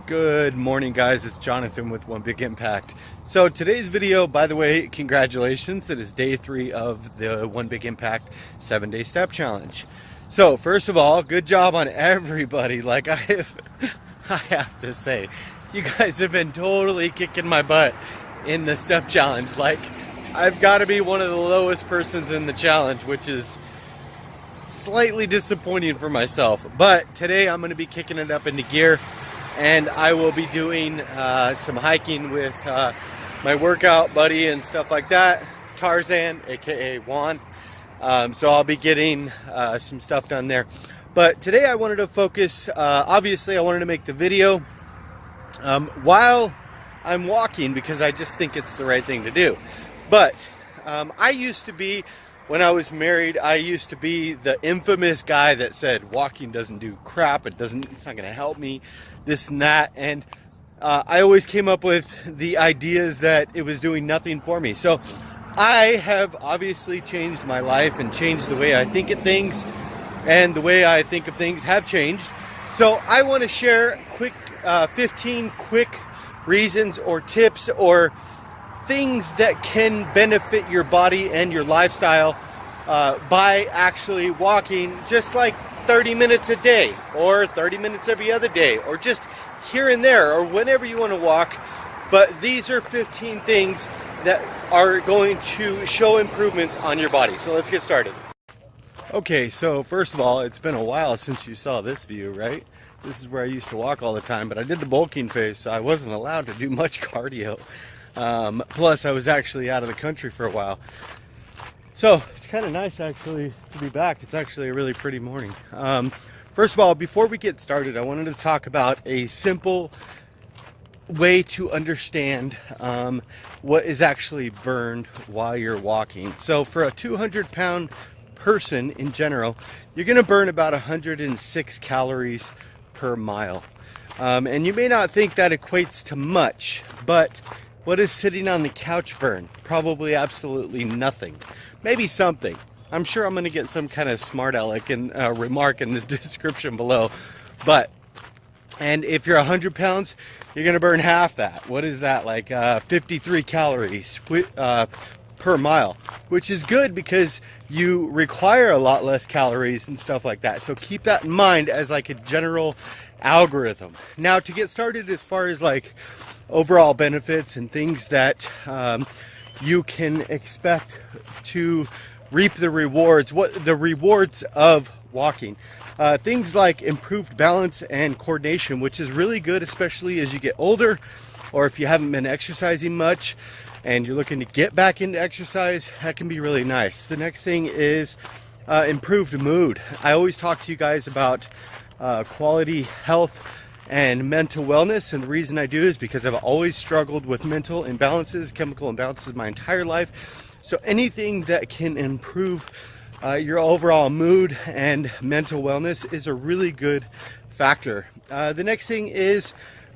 Good morning, guys. It's Jonathan with One Big Impact. So today's video, by the way, congratulations. It is day 3 of the One Big Impact 7-day step challenge. So first of all, good job on everybody. I have to say, you guys have been totally kicking my butt in the step challenge. I've got to be one of the lowest persons in the challenge, which is slightly disappointing for myself. But today I'm going to be kicking it up into gear, and I will be doing some hiking with my workout buddy and stuff like that, Tarzan, aka Juan. So I'll be getting some stuff done there. But today I wanted to focus, obviously I wanted to make the video while I'm walking because I just think it's the right thing to do. But I used to be, when I was married, I used to be the infamous guy that said walking doesn't do crap, it's not going to help me, this and that. And I always came up with the ideas that it was doing nothing for me. So I have obviously changed my life and changed the way I think of things, and the way I think of things have changed. So I want to share 15 quick reasons or tips or things that can benefit your body and your lifestyle by actually walking just like 30 minutes a day or 30 minutes every other day or just here and there or whenever you want to walk. But these are 15 things that are going to show improvements on your body. So let's get started. Okay, so first of all, it's been a while since you saw this view, right? This is where I used to walk all the time, but I did the bulking phase, so I wasn't allowed to do much cardio. Plus I was actually out of the country for a while, so it's kind of nice actually to be back. It's actually a really pretty morning. First of all, before we get started, I wanted to talk about a simple way to understand what is actually burned while you're walking. So for a 200-pound person in general, you're going to burn about 106 calories per mile. And you may not think that equates to much, but what is sitting on the couch burn? Probably absolutely nothing. Maybe something. I'm sure I'm going to get some kind of smart aleck and remark in this description below. And if you're 100 pounds, you're going to burn half that. What is that? 53 calories per mile, which is good because you require a lot less calories and stuff like that. So keep that in mind as a general algorithm. Now, to get started, as far as overall benefits and things that you can expect to reap the rewards, the rewards of walking, things like improved balance and coordination, which is really good, especially as you get older, or if you haven't been exercising much and you're looking to get back into exercise. That can be really nice. The next thing is improved mood. I always talk to you guys about quality health and mental wellness, and the reason I do is because I've always struggled with mental imbalances, chemical imbalances my entire life. So anything that can improve your overall mood and mental wellness is a really good factor. The next thing is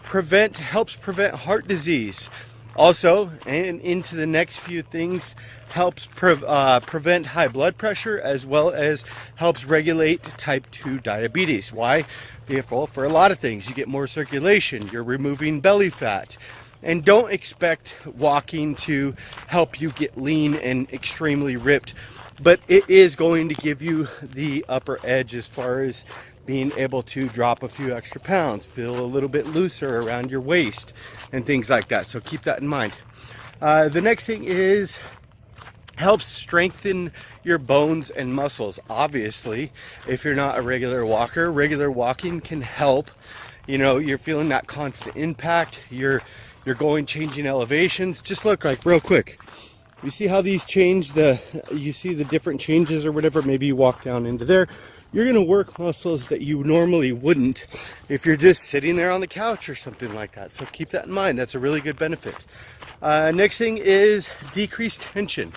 helps prevent heart disease. Also, and into the next few things, helps prevent high blood pressure, as well as helps regulate type 2 diabetes. Why? For a lot of things, you get more circulation, you're removing belly fat, and don't expect walking to help you get lean and extremely ripped, but it is going to give you the upper edge as far as being able to drop a few extra pounds, feel a little bit looser around your waist and things like that. So keep that in mind. The next thing is helps strengthen your bones and muscles. Obviously, if you're not a regular walker, regular walking can help. You're feeling that constant impact. You're changing elevations. Just look real quick. You see how these change you see the different changes or whatever. Maybe you walk down into there. You're going to work muscles that you normally wouldn't if you're just sitting there on the couch or something like that. So keep that in mind. That's a really good benefit. Next thing is decreased tension.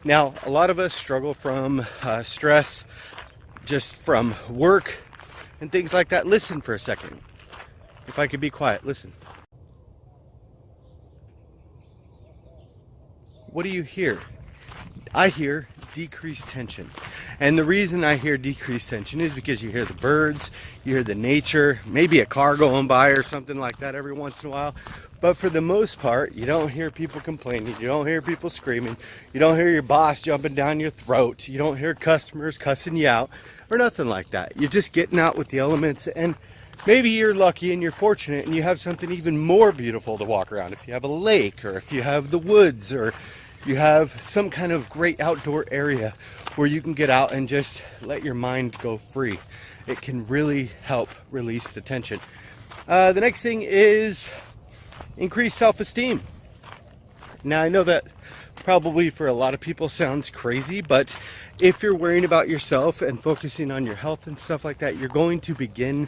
Now, a lot of us struggle from stress, just from work and things like that. Listen for a second. If I could be quiet, listen. What do you hear? I hear decreased tension. And the reason I hear decreased tension is because you hear the birds, you hear the nature, maybe a car going by or something like that every once in a while. But for the most part, you don't hear people complaining, you don't hear people screaming, you don't hear your boss jumping down your throat, you don't hear customers cussing you out or nothing like that. You're just getting out with the elements, and maybe you're lucky and you're fortunate and you have something even more beautiful to walk around. If you have a lake, or if you have the woods, or you have some kind of great outdoor area where you can get out and just let your mind go free, it can really help release the tension. The next thing is increased self-esteem. Now, I know that probably for a lot of people sounds crazy, but if you're worrying about yourself and focusing on your health and stuff like that, you're going to begin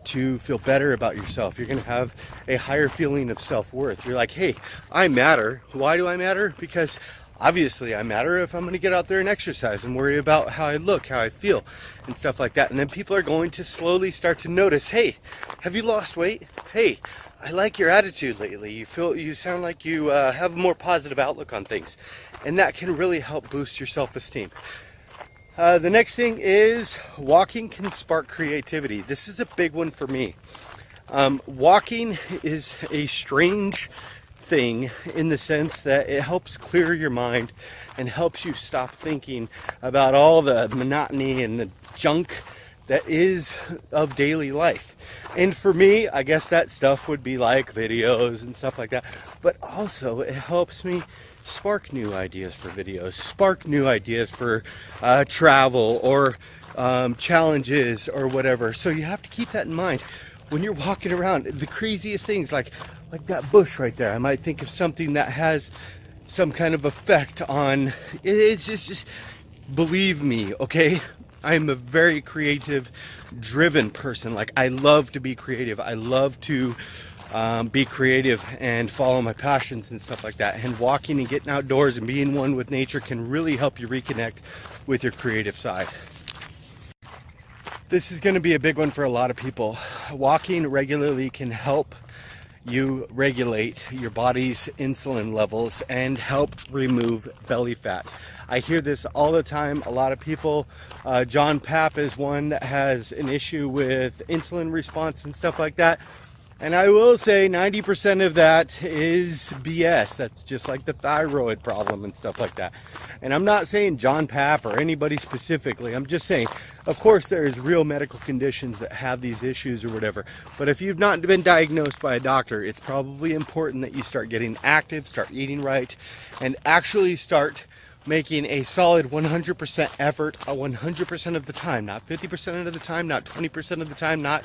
to feel better about yourself. You're going to have a higher feeling of self-worth. You're like, hey, I matter. Why do I matter? Because obviously I matter if I'm going to get out there and exercise and worry about how I look, how I feel, and stuff like that. And then people are going to slowly start to notice, hey, have you lost weight? Hey, I like your attitude lately. You sound like you have a more positive outlook on things. And that can really help boost your self-esteem. The next thing is walking can spark creativity. This is a big one for me. Walking is a strange thing in the sense that it helps clear your mind and helps you stop thinking about all the monotony and the junk that is of daily life. And for me, I guess that stuff would be like videos and stuff like that. But also it helps me spark new ideas for videos, spark new ideas for travel or challenges or whatever. So you have to keep that in mind when you're walking around. The craziest things, like that bush right there, I might think of something that has some kind of effect on it's just believe me, okay? I'm a very creative driven person. Like, I love to be creative. I love to be creative and follow my passions and stuff like that. And walking and getting outdoors and being one with nature can really help you reconnect with your creative side. This is going to be a big one for a lot of people. Walking regularly can help you regulate your body's insulin levels and help remove belly fat. I hear this all the time. A lot of people, John Papp is one that has an issue with insulin response and stuff like that. And I will say 90% of that is BS. That's just like the thyroid problem and stuff like that. And I'm not saying John Papp or anybody specifically. I'm just saying, of course, there's real medical conditions that have these issues or whatever. But if you've not been diagnosed by a doctor, it's probably important that you start getting active, start eating right, and actually start making a solid 100% effort 100% of the time. Not 50% of the time, not 20% of the time, not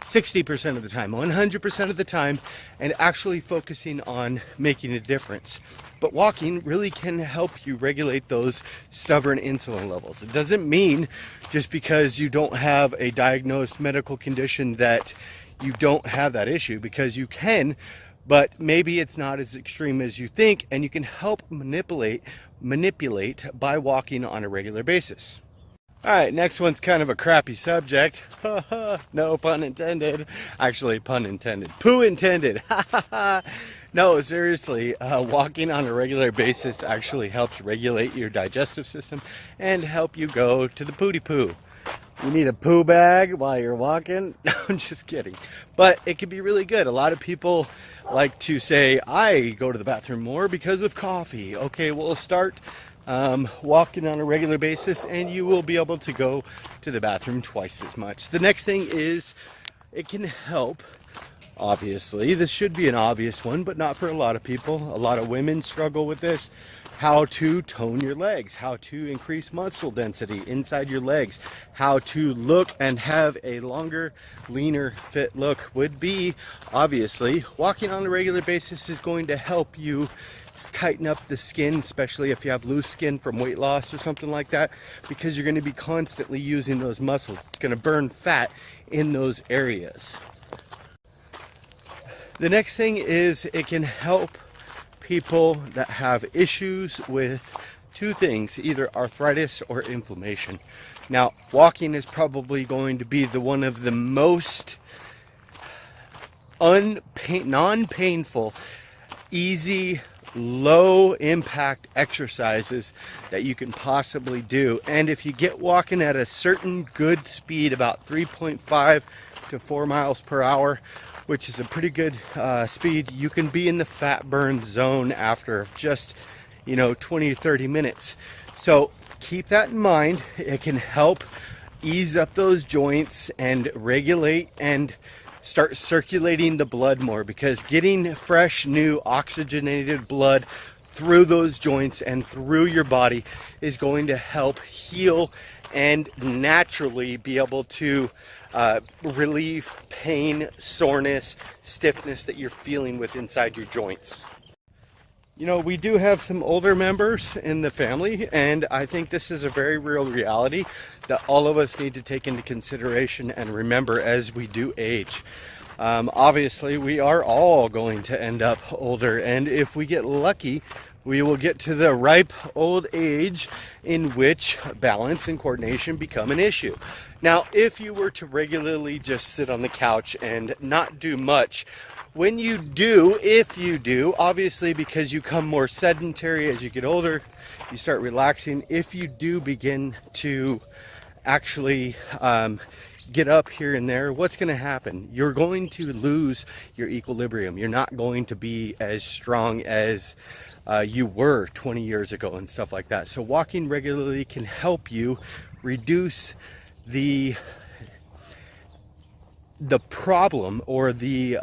60% of the time, 100% of the time, and actually focusing on making a difference. But walking really can help you regulate those stubborn insulin levels. It doesn't mean just because you don't have a diagnosed medical condition that you don't have that issue, because you can, but maybe it's not as extreme as you think, and you can help manipulate by walking on a regular basis. All right, next one's kind of a crappy subject. No pun intended. Actually, pun intended. Poo intended. No, seriously, walking on a regular basis actually helps regulate your digestive system and help you go to the pooty poo. You need a poo bag while you're walking? No, I'm just kidding. But it can be really good. A lot of people like to say, I go to the bathroom more because of coffee. Okay, we'll start walking on a regular basis and you will be able to go to the bathroom twice as much. The next thing is it can help. Obviously, this should be an obvious one, but not for a lot of people. A lot of women struggle with this. How to tone your legs, how to increase muscle density inside your legs, how to look and have a longer, leaner, fit look would be, obviously, walking on a regular basis is going to help you tighten up the skin, especially if you have loose skin from weight loss or something like that, because you're going to be constantly using those muscles. It's going to burn fat in those areas. The next thing is it can help people that have issues with two things, either arthritis or inflammation. Now, walking is probably going to be one of the most non-painful, easy low impact exercises that you can possibly do. And if you get walking at a certain good speed, about 3.5 to 4 miles per hour, which is a pretty good speed, you can be in the fat burn zone after just 20 to 30 minutes. So keep that in mind. It can help ease up those joints and regulate and start circulating the blood more, because getting fresh, new, oxygenated blood through those joints and through your body is going to help heal and naturally be able to relieve pain, soreness, stiffness that you're feeling with inside your joints. We do have some older members in the family, and I think this is a very real reality that all of us need to take into consideration and remember as we do age. Obviously, we are all going to end up older, and if we get lucky, we will get to the ripe old age in which balance and coordination become an issue. Now, if you were to regularly just sit on the couch and not do much, when you do, if you do, obviously because you become more sedentary as you get older, you start relaxing. If you do begin to actually get up here and there, what's going to happen? You're going to lose your equilibrium. You're not going to be as strong as you were 20 years ago and stuff like that. So walking regularly can help you reduce the problem or the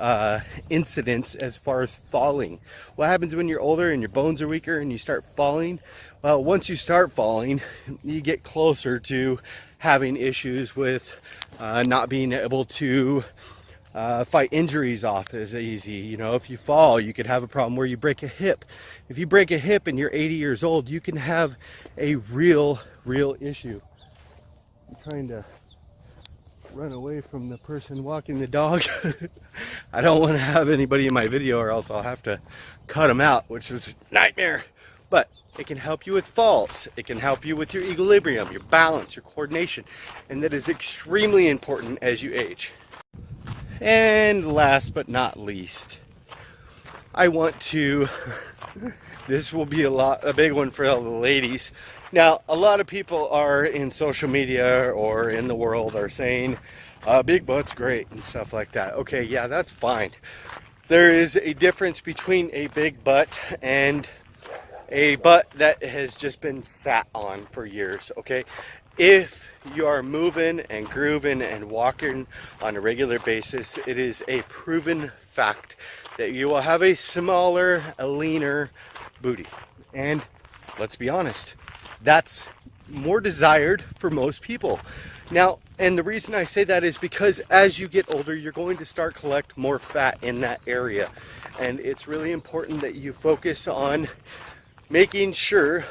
incidence as far as falling. What happens when you're older and your bones are weaker and you start falling? Well, once you start falling, you get closer to having issues with not being able to fight injuries off as easy. If you fall, you could have a problem where you break a hip. If you break a hip and you're 80 years old, you can have a real issue. I'm trying to run away from the person walking the dog. I don't want to have anybody in my video, or else I'll have to cut them out, which is a nightmare. But it can help you with falls. It can help you with your equilibrium, your balance, your coordination, and that is extremely important as you age. And last but not least, I want to this will be a big one for all the ladies. Now, a lot of people are in social media or in the world are saying big butt's great and stuff like that. Okay, yeah, that's fine. There is a difference between a big butt and a butt that has just been sat on for years, okay? If you are moving and grooving and walking on a regular basis, it is a proven fact that you will have a smaller, a leaner booty. And let's be honest, that's more desired for most people. Now, and the reason I say that is because as you get older, you're going to start collect more fat in that area. And it's really important that you focus on making sure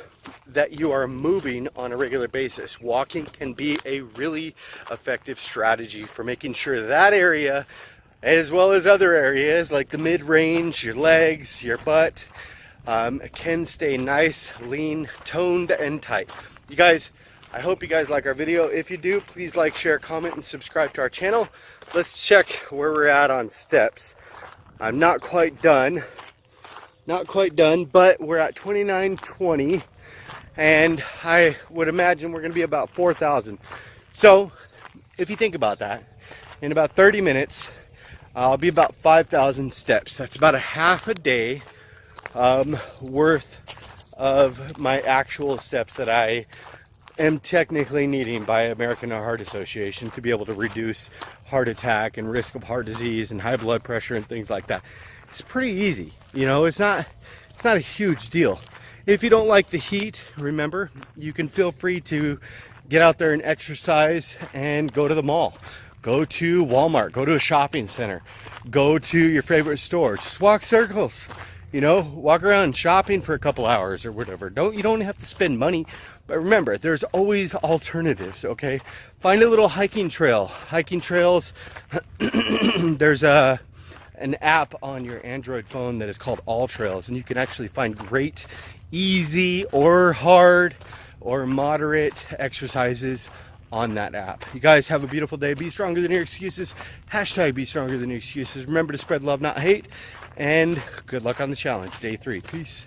that you are moving on a regular basis. Walking can be a really effective strategy for making sure that area, as well as other areas like the mid-range, your legs, your butt, can stay nice, lean, toned, and tight. You guys, I hope you guys like our video. If you do, please like, share, comment, and subscribe to our channel. Let's check where we're at on steps. I'm not quite done, but we're at 2920, and I would imagine we're going to be about 4,000. So if you think about that, in about 30 minutes, I'll be about 5,000 steps. That's about a half a day worth of my actual steps that I am technically needing by American Heart Association to be able to reduce heart attack and risk of heart disease and high blood pressure and things like that. It's pretty easy, it's not a huge deal. If you don't like the heat, remember, you can feel free to get out there and exercise and go to the mall. Go to Walmart, go to a shopping center, go to your favorite store, just walk circles, walk around shopping for a couple hours or whatever. You don't have to spend money, but remember, there's always alternatives, okay? Find a little hiking trail. Hiking trails, there's an app on your Android phone that is called AllTrails, and you can actually find great, easy or hard or moderate exercises on that app. You guys have a beautiful day. Be stronger than your excuses. Hashtag be stronger than your excuses. Remember to spread love, not hate. And good luck on the challenge. Day 3. Peace.